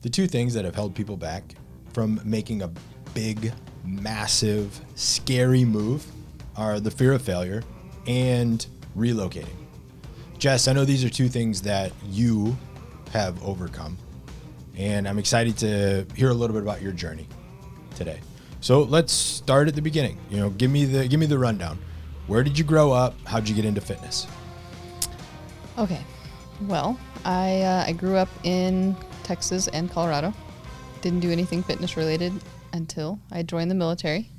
The two things that have held people back from making a big, massive, scary move are the fear of failure and relocating. Jess, I know these are two things that you have overcome, and I'm excited to hear a little bit about your journey today. So let's start at the beginning. Give me the rundown. Where did you grow up? How'd you get into fitness? Okay, well, I grew up in Texas and Colorado. Didn't do anything fitness related until I joined the military.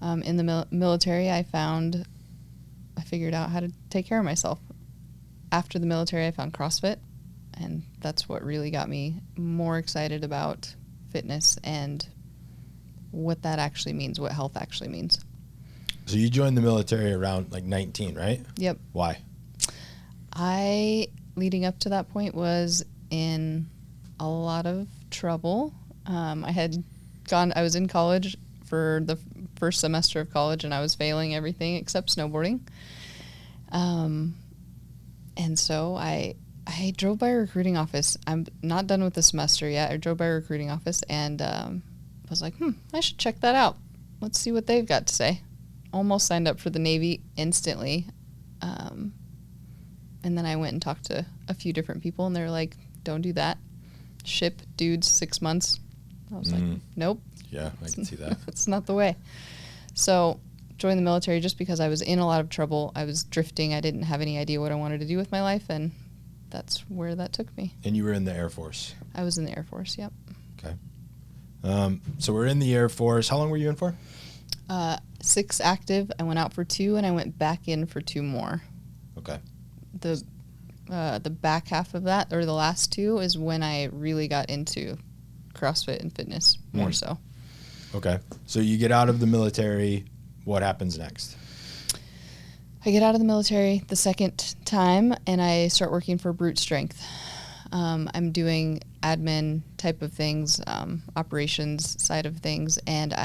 In the military, I figured out how to take care of myself. After the military, I found CrossFit, and that's what really got me more excited about fitness and what that actually means, what health actually means. So you joined the military around like 19, right? Yep. Why? Leading up to that point, was in a lot of trouble. I was in college for the first semester of college, and I was failing everything except snowboarding. And so I drove by a recruiting office. I'm not done with the semester yet. I drove by a recruiting office and I was like, I should check that out. Let's see what they've got to say. Almost signed up for the Navy instantly. And then I went and talked to a few different people, and they were like, don't do that. Ship dudes 6 months. I was like, nope. Yeah, I can see that. It's not the way. So joined the military just because I was in a lot of trouble. I was drifting. I didn't have any idea what I wanted to do with my life, and that's where that took me. And you were in the Air Force? I was in the Air Force, yep. Okay. So we're in the Air Force. How long were you in for? 6 active. I went out for 2, and I went back in for 2 more. Okay. The back half of that, or the last 2, is when I really got into CrossFit and fitness more so. Okay. So you get out of the military. What happens next? I get out of the military the second time, and I start working for Brute Strength. I'm doing admin type of things, operations side of things, and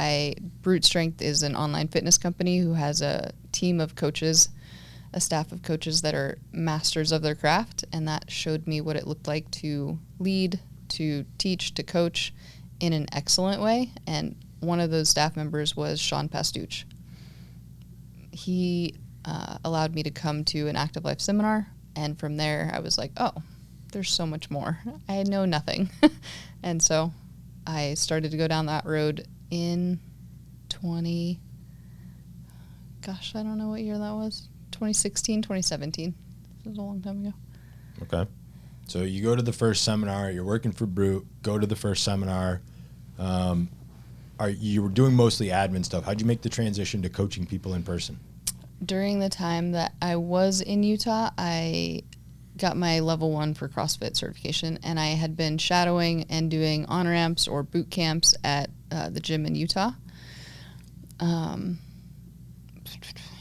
Brute Strength is an online fitness company who has a team of coaches, a staff of coaches that are masters of their craft, and that showed me what it looked like to lead, to teach, to coach in an excellent way. And one of those staff members was Sean Pastuch. He allowed me to come to an Active Life seminar, and from there I was like, oh, there's so much more. I know nothing. And so I started to go down that road in I don't know what year that was. 2016, 2017. It was a long time ago. Okay. So you go to the first seminar, you're working for Brute, go to the first seminar. You were doing mostly admin stuff. How'd you make the transition to coaching people in person? During the time that I was in Utah, I got my level 1 for CrossFit certification, and I had been shadowing and doing on-ramps or boot camps at the gym in Utah.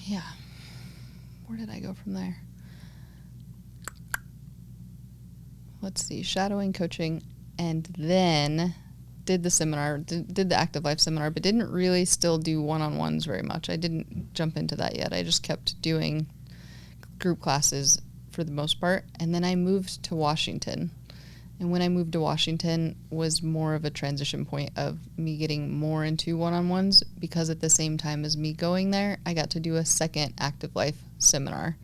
Yeah. Where did I go from there? Let's see, shadowing, coaching, and then did the seminar, did the Active Life seminar, but didn't really still do one-on-ones very much. I didn't jump into that yet. I just kept doing group classes for the most part. And then I moved to Washington. And when I moved to Washington was more of a transition point of me getting more into one-on-ones, because at the same time as me going there, I got to do a second Active Life seminar.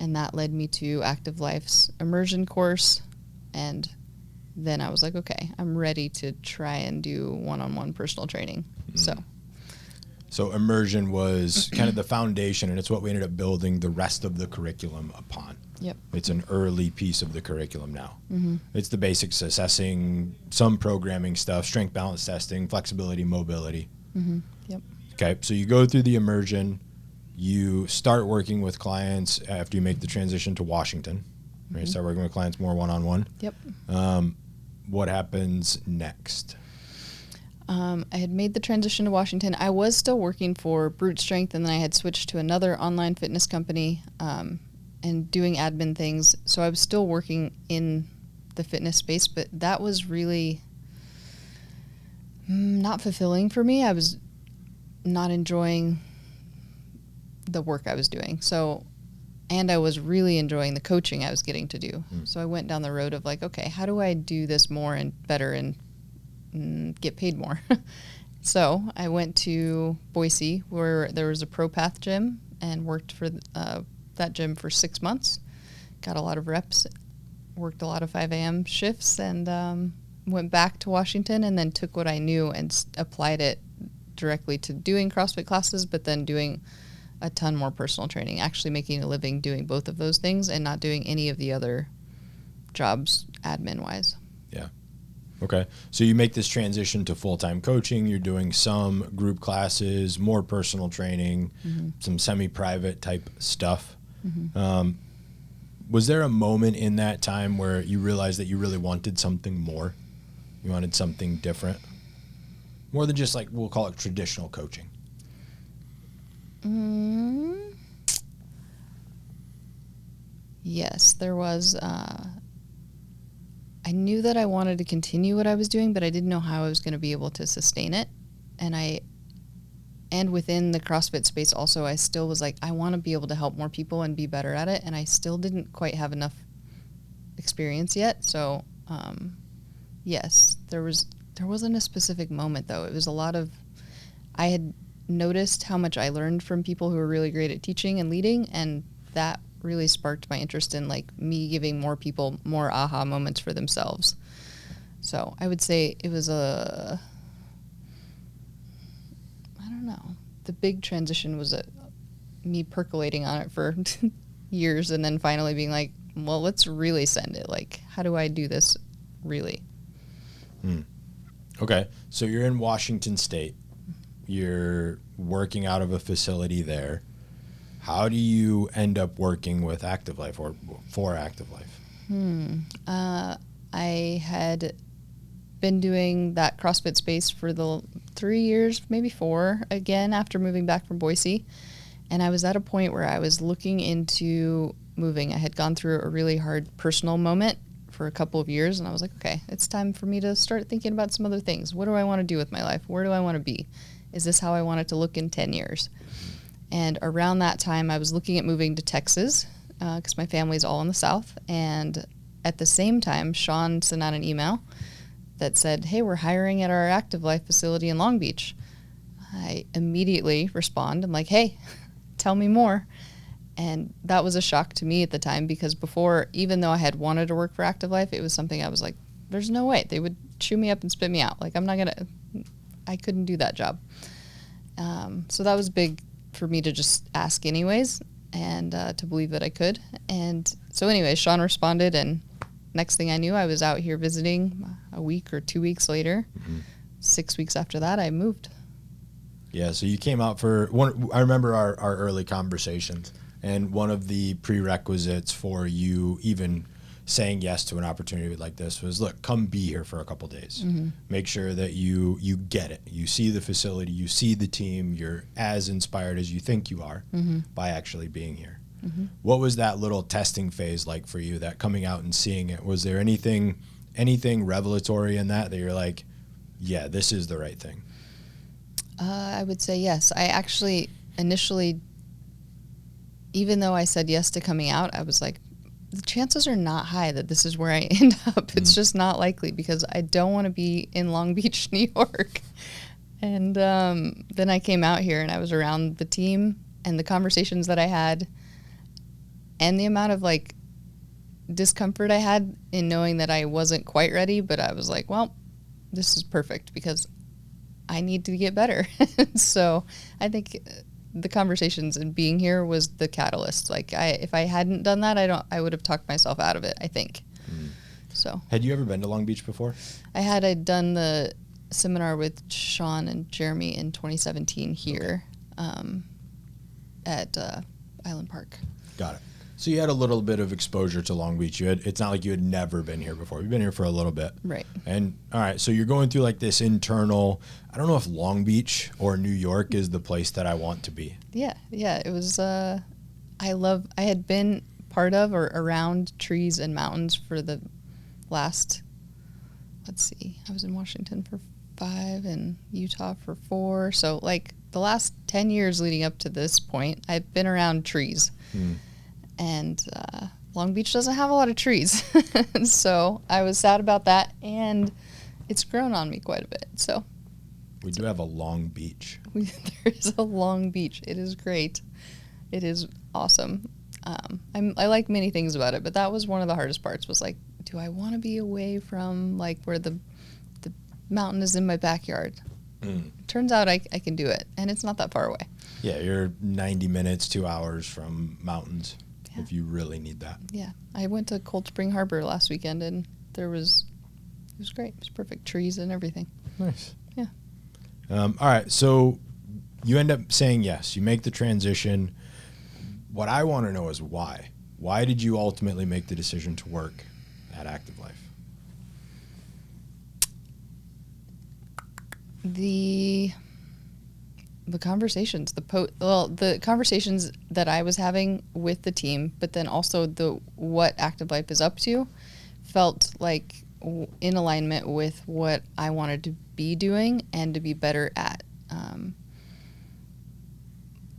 And that led me to Active Life's immersion course. And then I was like, okay, I'm ready to try and do one-on-one personal training. So immersion was kind of the foundation, and it's what we ended up building the rest of the curriculum upon. Yep. It's an early piece of the curriculum now. Mm-hmm. It's the basics, assessing, some programming stuff, strength balance testing, flexibility, mobility. Mm-hmm. Yep. Okay, so you go through the immersion. You start working with clients after you make the transition to Washington. Right? Mm-hmm. Start working with clients more one-on-one. Yep. What happens next? I had made the transition to Washington. I was still working for Brute Strength, and then I had switched to another online fitness company and doing admin things. So I was still working in the fitness space, but that was really not fulfilling for me. I was not enjoying the work I was doing. And I was really enjoying the coaching I was getting to do. So I went down the road of like, okay, how do I do this more and better and get paid more? So I went to Boise, where there was a ProPath gym, and worked for that gym for 6 months. Got a lot of reps, worked a lot of 5 a.m. shifts, and went back to Washington, and then took what I knew and applied it directly to doing CrossFit classes, but then doing a ton more personal training, actually making a living doing both of those things and not doing any of the other jobs admin-wise. Yeah. Okay. So you make this transition to full-time coaching. You're doing some group classes, more personal training, some semi-private type stuff. Was there a moment in that time where you realized that you really wanted something more? You wanted something different? More than just like, we'll call it traditional coaching. Yes, there was. I knew that I wanted to continue what I was doing, but I didn't know how I was going to be able to sustain it. And within the CrossFit space also, I still was like, I want to be able to help more people and be better at it. And I still didn't quite have enough experience yet. So, yes, there wasn't a specific moment though. It was a lot of, I had noticed how much I learned from people who were really great at teaching and leading, and that really sparked my interest in like me giving more people more aha moments for themselves. So I would say it was I don't know. The big transition was me percolating on it for years, and then finally being like, well, let's really send it. Like, how do I do this really? Okay. So you're in Washington State. You're working out of a facility there. How do you end up working with Active Life or for Active Life? I had been doing that CrossFit space for the 3 years, maybe 4, again, after moving back from Boise. And I was at a point where I was looking into moving. I had gone through a really hard personal moment for a couple of years, and I was like, okay, it's time for me to start thinking about some other things. What do I want to do with my life? Where do I want to be? Is this how I want it to look in 10 years? And around that time, I was looking at moving to Texas because my family's all in the South. And at the same time, Sean sent out an email that said, hey, we're hiring at our Active Life facility in Long Beach. I immediately respond. I'm like, hey, tell me more. And that was a shock to me at the time, because before, even though I had wanted to work for Active Life, it was something I was like, there's no way. They would chew me up and spit me out. Like, I couldn't do that job. So that was big for me to just ask anyways, and to believe that I could. And so anyways, Sean responded, and next thing I knew, I was out here visiting a week or 2 weeks later. 6 weeks after that, I moved. Yeah, so you came out for one. I remember our early conversations, and one of the prerequisites for you even saying yes to an opportunity like this was, look, come be here for a couple days. Make sure that you get it. You see the facility, you see the team, you're as inspired as you think you are by actually being here. What was that little testing phase like for you, that coming out and seeing it? Was there anything revelatory in that you're like, yeah, this is the right thing? I would say yes. I actually initially, even though I said yes to coming out, I was like, the chances are not high that this is where I end up. It's just not likely, because I don't want to be in Long Beach, New York. And then I came out here and I was around the team and the conversations that I had and the amount of like discomfort I had in knowing that I wasn't quite ready, but I was like, well, this is perfect because I need to get better. So I think the conversations and being here was the catalyst. Like, if I hadn't done that, I would have talked myself out of it, I think. So had you ever been to Long Beach before? I'd done the seminar with Sean and Jeremy in 2017 here at Island Park. Got it. So you had a little bit of exposure to Long Beach. It's not like you had never been here before. You've been here for a little bit. Right. And all right, so you're going through like this internal, I don't know if Long Beach or New York is the place that I want to be. Yeah. It was, I had been part of or around trees and mountains for the last, I was in Washington for 5 and Utah for 4. So like the last 10 years leading up to this point, I've been around trees. and Long Beach doesn't have a lot of trees. So I was sad about that, and it's grown on me quite a bit. So We do have a long beach. there is a long beach. It is great. It is awesome. I like many things about it, but that was one of the hardest parts, was like, do I want to be away from like where the mountain is in my backyard? Turns out I can do it, and it's not that far away. Yeah, you're 90 minutes, 2 hours from mountains if you really need that. Yeah. I went to Cold Spring Harbor last weekend, and it was great. It was perfect. Trees and everything. Nice. Yeah. All right, so you end up saying yes. You make the transition. What I want to know is why. Why did you ultimately make the decision to work at Active Life? The conversations, the conversations that I was having with the team, but then also what Active Life is up to, felt like in alignment with what I wanted to be doing and to be better at.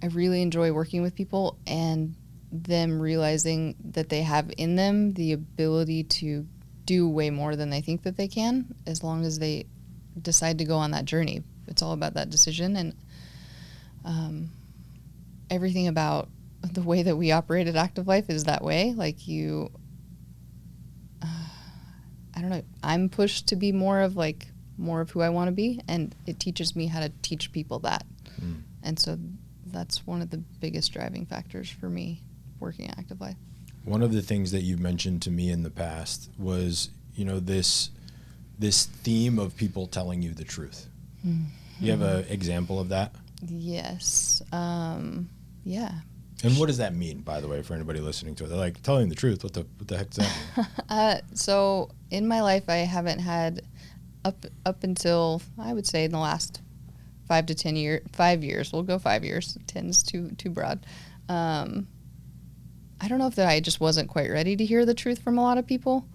I really enjoy working with people and them realizing that they have in them the ability to do way more than they think that they can, as long as they decide to go on that journey. It's all about that decision, and everything about the way that we operate at Active Life is that way. Like I don't know, I'm pushed to be more of who I want to be, and it teaches me how to teach people that. And so that's one of the biggest driving factors for me working at Active Life. One of the things that you've mentioned to me in the past was, this theme of people telling you the truth. You have an example of that? Yes. Yeah. And what does that mean, by the way, for anybody listening to it? They're like, telling the truth. What the heck does that mean? So in my life, I haven't had up until, I would say, in the last 5 to 10 years, 5 years, we'll go 5 years. 10 is too broad. I don't know if that I just wasn't quite ready to hear the truth from a lot of people,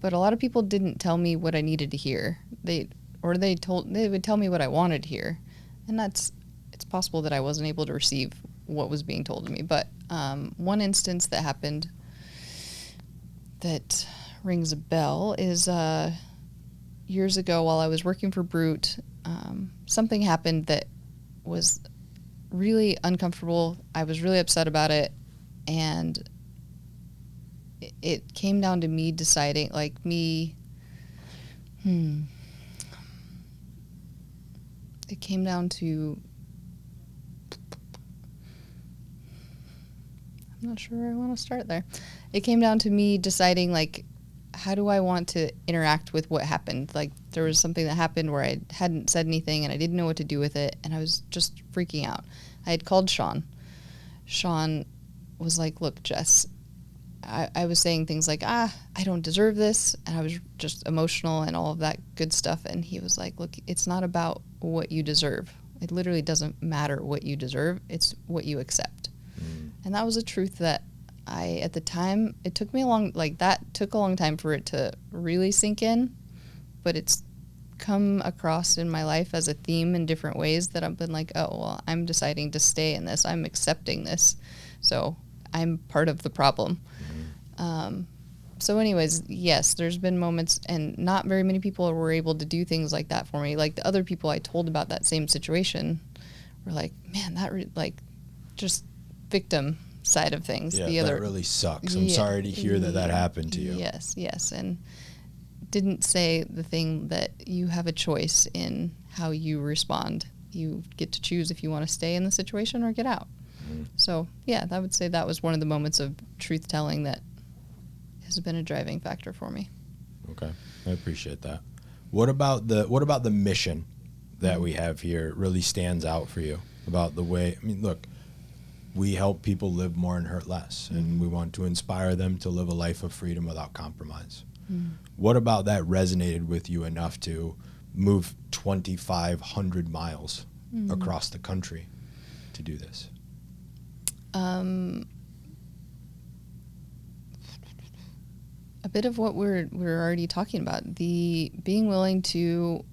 but a lot of people didn't tell me what I needed to hear. They would tell me what I wanted to hear, and it's possible that I wasn't able to receive what was being told to me. But one instance that happened that rings a bell is years ago while I was working for Brute. Something happened that was really uncomfortable. I was really upset about it, and it came down to me deciding, it came down to, I'm not sure where I want to start there. It came down to me deciding, how do I want to interact with what happened? There was something that happened where I hadn't said anything and I didn't know what to do with it, and I was just freaking out. I had called Sean. Sean was like, look, Jess, I was saying things like, I don't deserve this, and I was just emotional and all of that good stuff, and he was like, look, it's not about what you deserve. It literally doesn't matter what you deserve. It's what you accept. And that was a truth that at the time, it took me took a long time for it to really sink in, but it's come across in my life as a theme in different ways that I've been like, oh, well, I'm deciding to stay in this. I'm accepting this. So I'm part of the problem. So anyways, yes, there's been moments, and not very many people were able to do things like that for me. Like the other people I told about that same situation were like, man, just victim side of things. Yeah, that really sucks. I'm sorry to hear that happened to you. Yes. And didn't say the thing that you have a choice in how you respond. You get to choose if you want to stay in the situation or get out. So, yeah, I would say that was one of the moments of truth-telling that has been a driving factor for me. Okay, I appreciate that. What about the mission that we have here really stands out for you about the way? I mean, look, we help people live more and hurt less, and we want to inspire them to live a life of freedom without compromise. What about that resonated with you enough to move 2,500 miles across the country to do this? A bit of what we're already talking about, the being willing to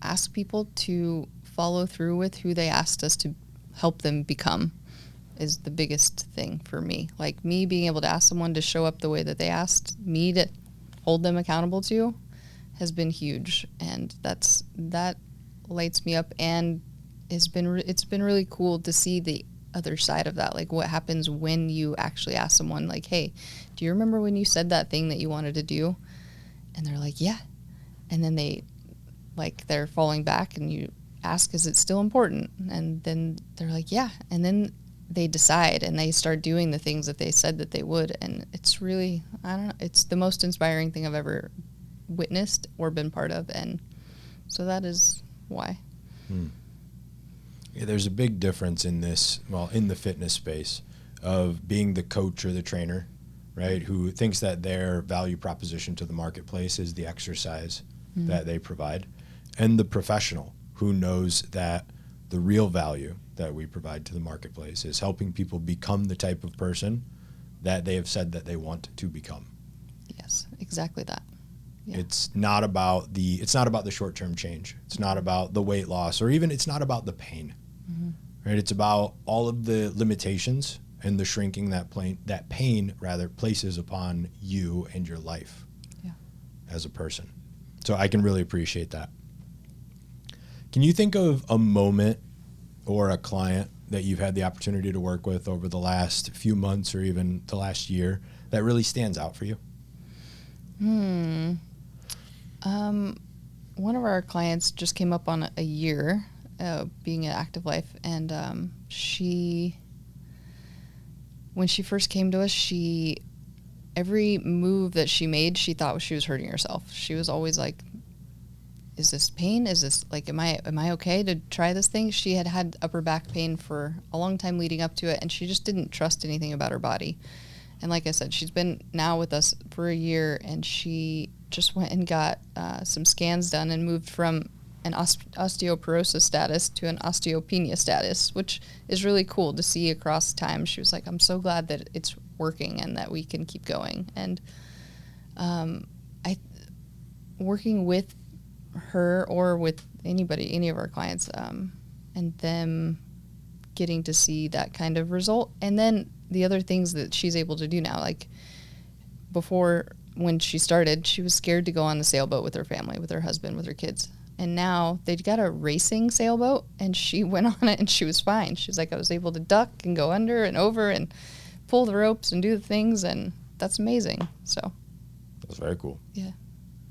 ask people to follow through with who they asked us to help them become. is the biggest thing for me. Like me being able to ask someone to show up the way that they asked me to hold them accountable to has been huge, and that lights me up, and it's been really cool to see the other side of that, like what happens when you actually ask someone like, hey, do you remember when you said that thing that you wanted to do? And they're like, yeah. And then they're falling back, and you ask, is it still important? And then they're like, yeah. And then they decide, and they start doing the things that they said that they would. And it's really, I don't know, it's the most inspiring thing I've ever witnessed or been part of. And so that is why. Yeah, there's a big difference in this, in the fitness space, of being the coach or the trainer, right, who thinks that their value proposition to the marketplace is the exercise that they provide, and the professional who knows that the real value that we provide to the marketplace is helping people become the type of person that they have said that they want to become. Yes, exactly that. Yeah. It's not about the short-term change. It's not about the weight loss, or even it's not about the pain. Right? It's about all of the limitations and the shrinking that pain places upon you and your life as a person. So I can really appreciate that. Can you think of a moment or a client that you've had the opportunity to work with over the last few months or even the last year that really stands out for you? One of our clients just came up on a year being at Active Life, and when she first came to us, every move that she made, she thought she was hurting herself. She was always like, is this pain? Is this like, am I okay to try this thing? She had upper back pain for a long time leading up to it, and she just didn't trust anything about her body. And like I said, she's been now with us for a year, and she just went and got some scans done and moved from an osteoporosis status to an osteopenia status, which is really cool to see across time. She was like, I'm so glad that it's working and that we can keep going. And working with her or with any of our clients, and them getting to see that kind of result. And then the other things that she's able to do now, like before when she started, she was scared to go on the sailboat with her family, with her husband, with her kids. And now they've got a racing sailboat, and she went on it and she was fine. She's like, I was able to duck and go under and over and pull the ropes and do the things, and that's amazing. So that's very cool. Yeah.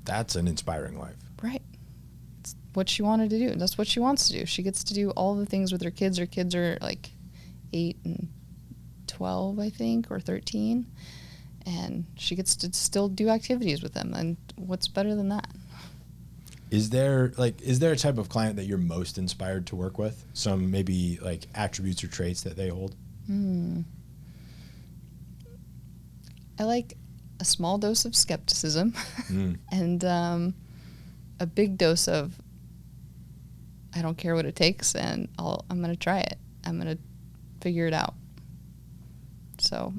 That's an inspiring life. Right. It's what she wanted to do. That's what she wants to do. She gets to do all the things with her kids. Her kids are like 8 and 12, I think, or 13. And she gets to still do activities with them. And what's better than that? Is there a type of client that you're most inspired to work with? Some maybe like attributes or traits that they hold? I like a small dose of skepticism and a big dose of I don't care what it takes, and I'm going to try it. I'm going to figure it out. So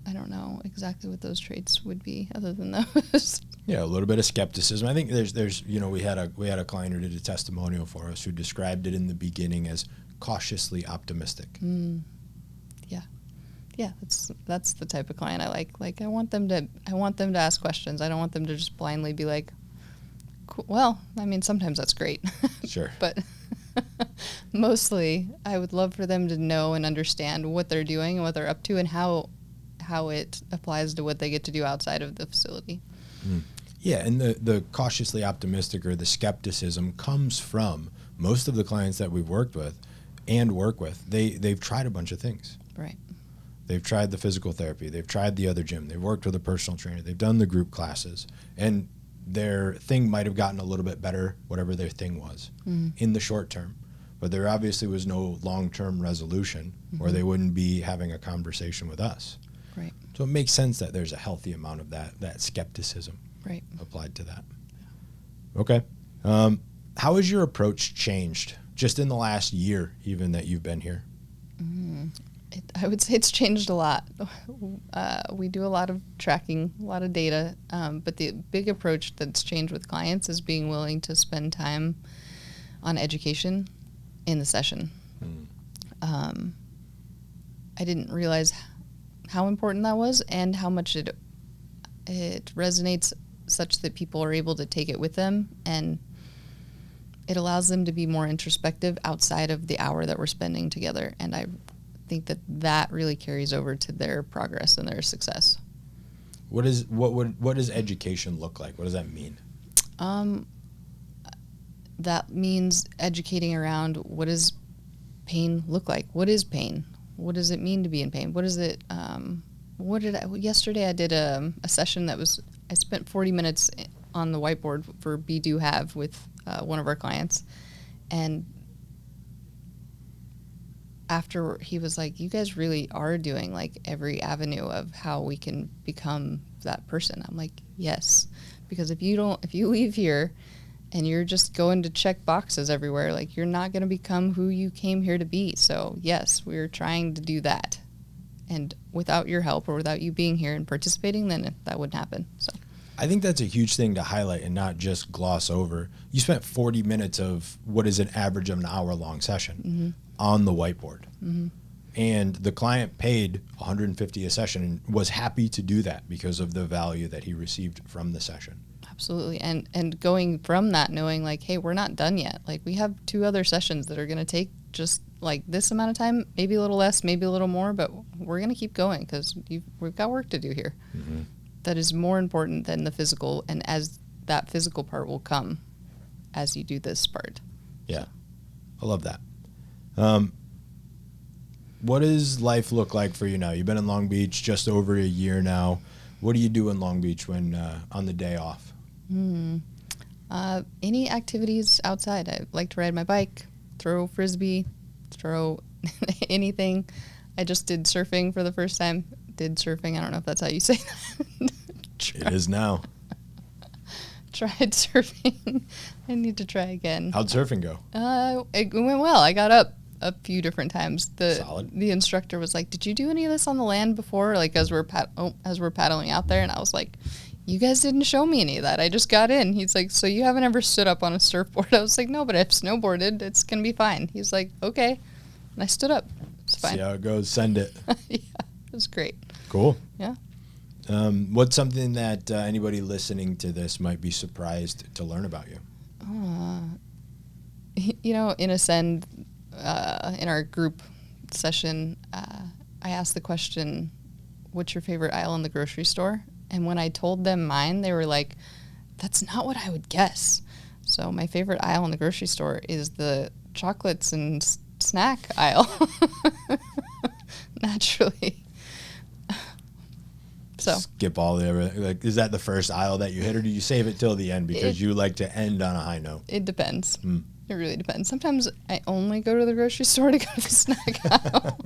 I don't know exactly what those traits would be other than those. Yeah, a little bit of skepticism. I think there's we had a client who did a testimonial for us who described it in the beginning as cautiously optimistic. Yeah, that's the type of client I like. Like I want them to ask questions. I don't want them to just blindly be like, cool. Well, I mean, sometimes that's great. Sure. But mostly I would love for them to know and understand what they're doing and what they're up to and how it applies to what they get to do outside of the facility. Yeah, and the cautiously optimistic or the skepticism comes from most of the clients that we've worked with and work with. They've tried a bunch of things. Right. They've tried the physical therapy. They've tried the other gym. They've worked with a personal trainer. They've done the group classes. And their thing might have gotten a little bit better, whatever their thing was, in the short term. But there obviously was no long-term resolution, or they wouldn't be having a conversation with us. Right. So it makes sense that there's a healthy amount of that skepticism applied to that. Okay. How has your approach changed just in the last year, even that you've been here? I would say it's changed a lot. We do a lot of tracking, a lot of data, but the big approach that's changed with clients is being willing to spend time on education in the session. I didn't realize how important that was and how much it resonates such that people are able to take it with them, and it allows them to be more introspective outside of the hour that we're spending together. And I think that really carries over to their progress and their success. What does education look like? What does that mean? That means educating around, what does pain look like? What is pain? What does it mean to be in pain? What is it? Yesterday I did a session I spent 40 minutes on the whiteboard for Be Do Have with one of our clients, and after he was like, you guys really are doing like every avenue of how we can become that person. I'm like, yes, because if you leave here and you're just going to check boxes everywhere, like you're not going to become who you came here to be. So yes, we're trying to do that. And without your help or without you being here and participating, then that wouldn't happen. So I think that's a huge thing to highlight and not just gloss over. You spent 40 minutes of what is an average of an hour-long session on the whiteboard. And the client paid $150 a session and was happy to do that because of the value that he received from the session. Absolutely. And going from that, knowing like, hey, we're not done yet. Like we have 2 other sessions that are going to take just like this amount of time, maybe a little less, maybe a little more, but we're going to keep going because we've got work to do here. That is more important than the physical, and as that physical part will come as you do this part. Yeah. I love that. What does life look like for you now? You've been in Long Beach just over a year now. What do you do in Long Beach when on the day off? Any activities outside. I like to ride my bike, throw frisbee, throw anything. I just did surfing for the first time. I don't know if that's how you say that. It is now. Tried surfing. I need to try again. How'd surfing go? It went well. I got up a few different times. Solid. The instructor was like, "Did you do any of this on the land before?" Like as we're paddling out there, and I was like, "You guys didn't show me any of that. I just got in." He's like, "So you haven't ever stood up on a surfboard?" I was like, "No, but I've snowboarded. It's gonna be fine." He's like, "Okay," and I stood up. It's fine. See how it goes. Send it. Yeah, it was great. Cool. Yeah. What's something that anybody listening to this might be surprised to learn about you? In Ascend, in our group session, I asked the question, what's your favorite aisle in the grocery store? And when I told them mine, they were like, that's not what I would guess. So my favorite aisle in the grocery store is the chocolates and snack aisle. Naturally. So skip all the other, like, is that the first aisle that you hit, or do you save it till the end because you like to end on a high note? It depends. It really depends. Sometimes I only go to the grocery store to go to the snack aisle.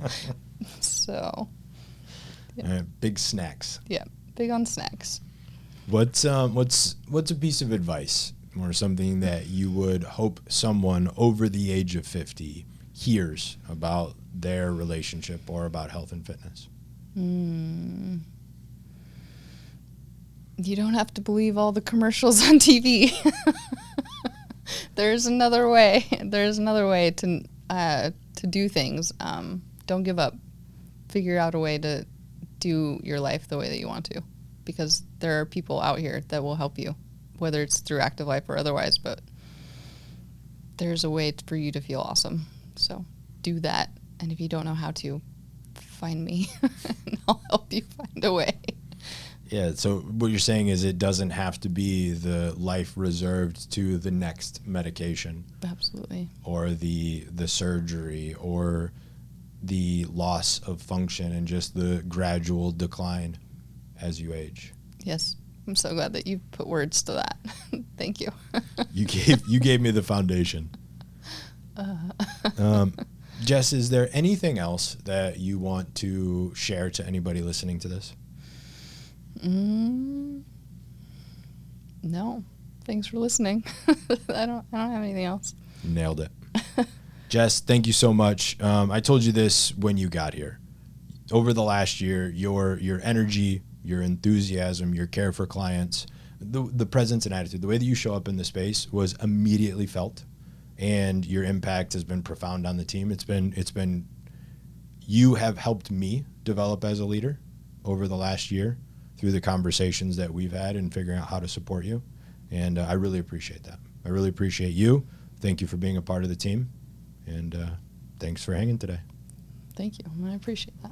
So, yeah. All right, big snacks. Yeah, big on snacks. What's a piece of advice or something that you would hope someone over the age of 50 hears about their relationship or about health and fitness? You don't have to believe all the commercials on TV. There's another way. There's another way to do things. Don't give up. Figure out a way to do your life the way that you want to, because there are people out here that will help you, whether it's through Active Life or otherwise, but there's a way for you to feel awesome. So do that. And if you don't know how to, find me and I'll help you find a way. Yeah, so what you're saying is it doesn't have to be the life reserved to the next medication. Absolutely. Or the surgery or the loss of function and just the gradual decline as you age. Yes. I'm so glad that you put words to that. Thank you. You gave me the foundation. Jess, is there anything else that you want to share to anybody listening to this? No. Thanks for listening. I don't have anything else. Nailed it. Jess, thank you so much. I told you this when you got here. Over the last year, your energy, your enthusiasm, your care for clients, the presence and attitude, the way that you show up in the space was immediately felt, and your impact has been profound on the team. you have helped me develop as a leader over the last year through the conversations that we've had and figuring out how to support you. And I really appreciate that. I really appreciate you. Thank you for being a part of the team. And thanks for hanging today. Thank you. I appreciate that.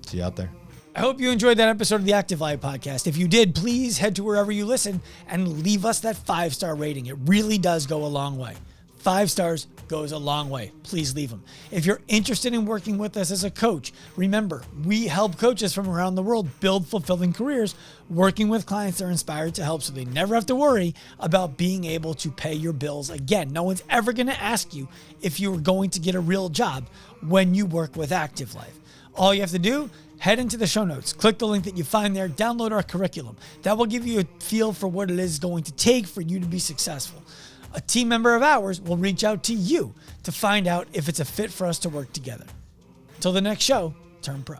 See you out there. I hope you enjoyed that episode of the Active Life podcast. If you did, please head to wherever you listen and leave us that 5-star rating. It really does go a long way. 5 stars goes a long way. Please leave them. If you're interested in working with us as a coach, remember, we help coaches from around the world build fulfilling careers, working with clients that are inspired to help so they never have to worry about being able to pay your bills again. No one's ever going to ask you if you are going to get a real job when you work with Active Life. All you have to do, head into the show notes, click the link that you find there, download our curriculum. That will give you a feel for what it is going to take for you to be successful. A team member of ours will reach out to you to find out if it's a fit for us to work together. Till the next show, turn pro.